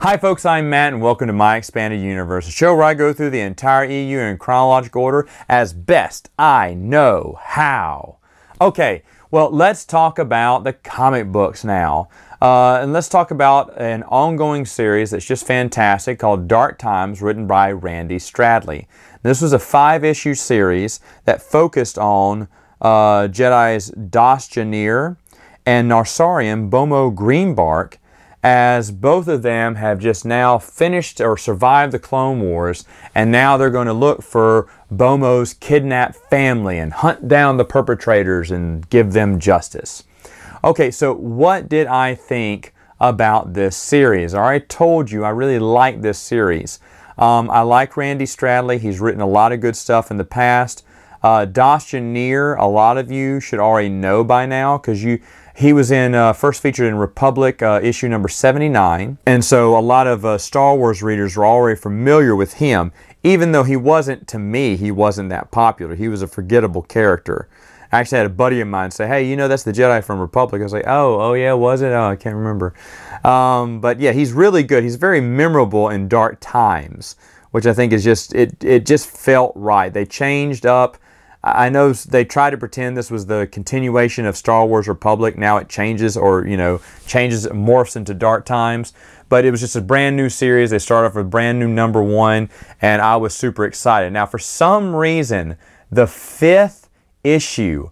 Hi folks, I'm Matt and welcome to My Expanded Universe, a show where I go through the entire EU in chronological order as best I know how. Okay, well let's talk about the comic books now. And let's talk about an ongoing series that's just fantastic called Dark Times, written by Randy Stradley. This was a 5-issue series that focused on Jedi's Dos Janir and Narsarian Bomo Greenbark, as both of them have just now finished or survived the Clone Wars, and now they're going to look for Bomo's kidnapped family and hunt down the perpetrators and give them justice. Okay, so what did I think about this series? I already told you I really like this series. I like Randy Stradley. He's written a lot of good stuff in the past. Dos Janir, a lot of you should already know by now because he was first featured in Republic issue number 79, and so a lot of Star Wars readers were already familiar with him, even though he wasn't, to me, he wasn't that popular. He was a forgettable character. I actually had a buddy of mine say, hey, you know that's the Jedi from Republic. I was like, oh yeah, was it? Oh, I can't remember. But yeah, he's really good. He's very memorable in Dark Times, which I think is just, it just felt right. They changed up. I know they tried to pretend this was the continuation of Star Wars Republic. Now it changes, or changes, morphs into Dark Times. But it was just a brand new series. They started off with a brand new #1, and I was super excited. Now, for some reason, the 5th issue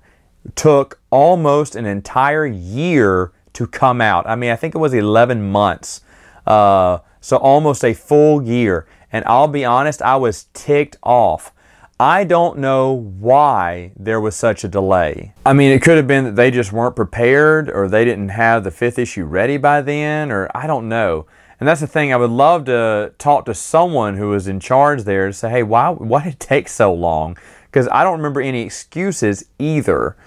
took almost an entire year to come out. I mean, I think it was 11 months. So almost a full year. And I'll be honest, I was ticked off. I don't know why there was such a delay. I mean, it could have been that they just weren't prepared, or they didn't have the 5th issue ready by then, or I don't know. And that's the thing, I would love to talk to someone who was in charge there to say, hey, why did it take so long? Because I don't remember any excuses either.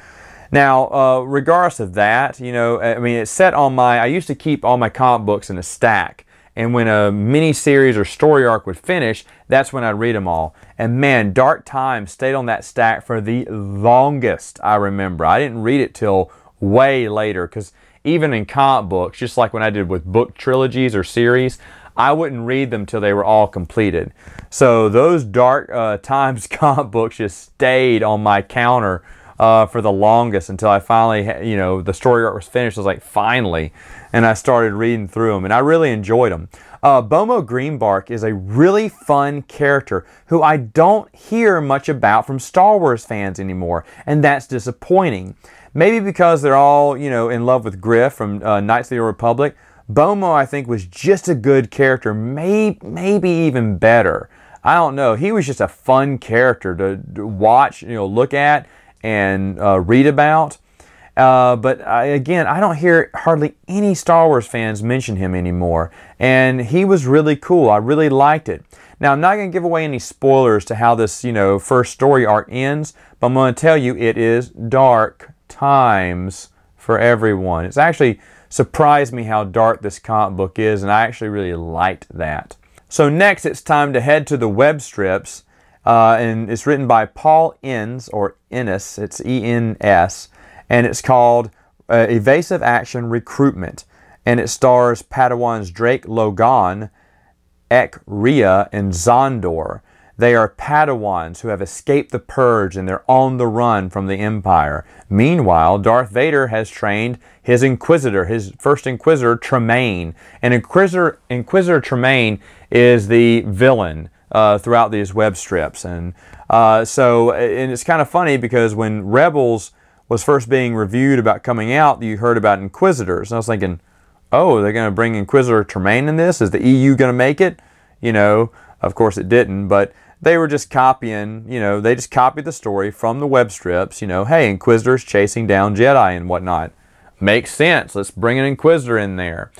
Now, regardless of that, I mean, it's set on I used to keep all my comic books in a stack. And when a mini-series or story arc would finish, that's when I'd read them all. And man, Dark Times stayed on that stack for the longest, I remember. I didn't read it till way later, because even in comic books, just like when I did with book trilogies or series, I wouldn't read them till they were all completed. So those Dark Times comic books just stayed on my counter for the longest until I finally, the story arc was finished. I was like, finally. And I started reading through them, and I really enjoyed them. Bomo Greenbark is a really fun character who I don't hear much about from Star Wars fans anymore, and that's disappointing. Maybe because they're all, in love with Griff from Knights of the Old Republic. Bomo, I think, was just a good character, maybe even better. I don't know. He was just a fun character to watch, look at, and read about. But again, I don't hear hardly any Star Wars fans mention him anymore. And he was really cool. I really liked it. Now, I'm not going to give away any spoilers to how this, first story arc ends, but I'm going to tell you it is dark times for everyone. It's actually surprised me how dark this comic book is, and I actually really liked that. So next, it's time to head to the web strips, and it's written by Paul Enns, or Ennis, it's E-N-S, and it's called Evasive Action Recruitment, and it stars Padawans Drake Logan, Ek Rhea, and Zondor. They are Padawans who have escaped the Purge, and they're on the run from the Empire. Meanwhile, Darth Vader has trained his Inquisitor, his first Inquisitor, Tremaine. And Inquisitor Tremaine is the villain throughout these web strips. And and it's kind of funny because when Rebels was first being reviewed about coming out, you heard about Inquisitors. And I was thinking, oh, they're going to bring Inquisitor Tremaine in this? Is the EU going to make it? Of course it didn't, but they were just copying, they just copied the story from the web strips, hey, Inquisitors chasing down Jedi and whatnot. Makes sense. Let's bring an Inquisitor in there.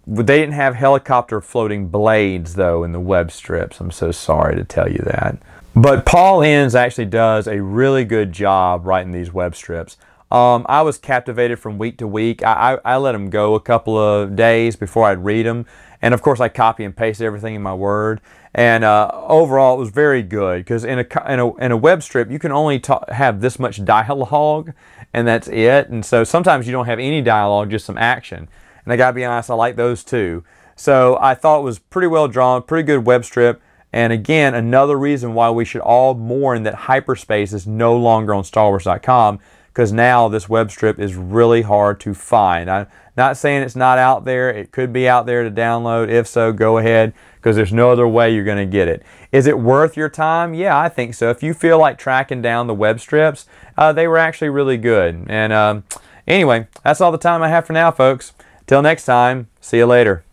They didn't have helicopter floating blades, though, in the web strips. I'm so sorry to tell you that. But Paul Enns actually does a really good job writing these web strips. I was captivated from week to week. I let them go a couple of days before I'd read them. And of course I copy and paste everything in my Word. And overall it was very good, because in a web strip you can only have this much dialogue, and that's it. And so sometimes you don't have any dialogue, just some action. And I gotta be honest, I like those too. So I thought it was pretty well drawn, pretty good web strip. And again, another reason why we should all mourn that hyperspace is no longer on StarWars.com, because now this web strip is really hard to find. I'm not saying it's not out there. It could be out there to download. If so, go ahead, because there's no other way you're going to get it. Is it worth your time? Yeah, I think so. If you feel like tracking down the web strips, they were actually really good. And anyway, that's all the time I have for now, folks. Till next time, see you later.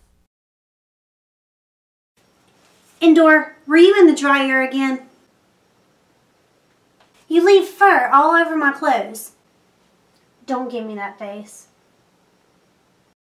Endor, were you in the dryer again? You leave fur all over my clothes. Don't give me that face.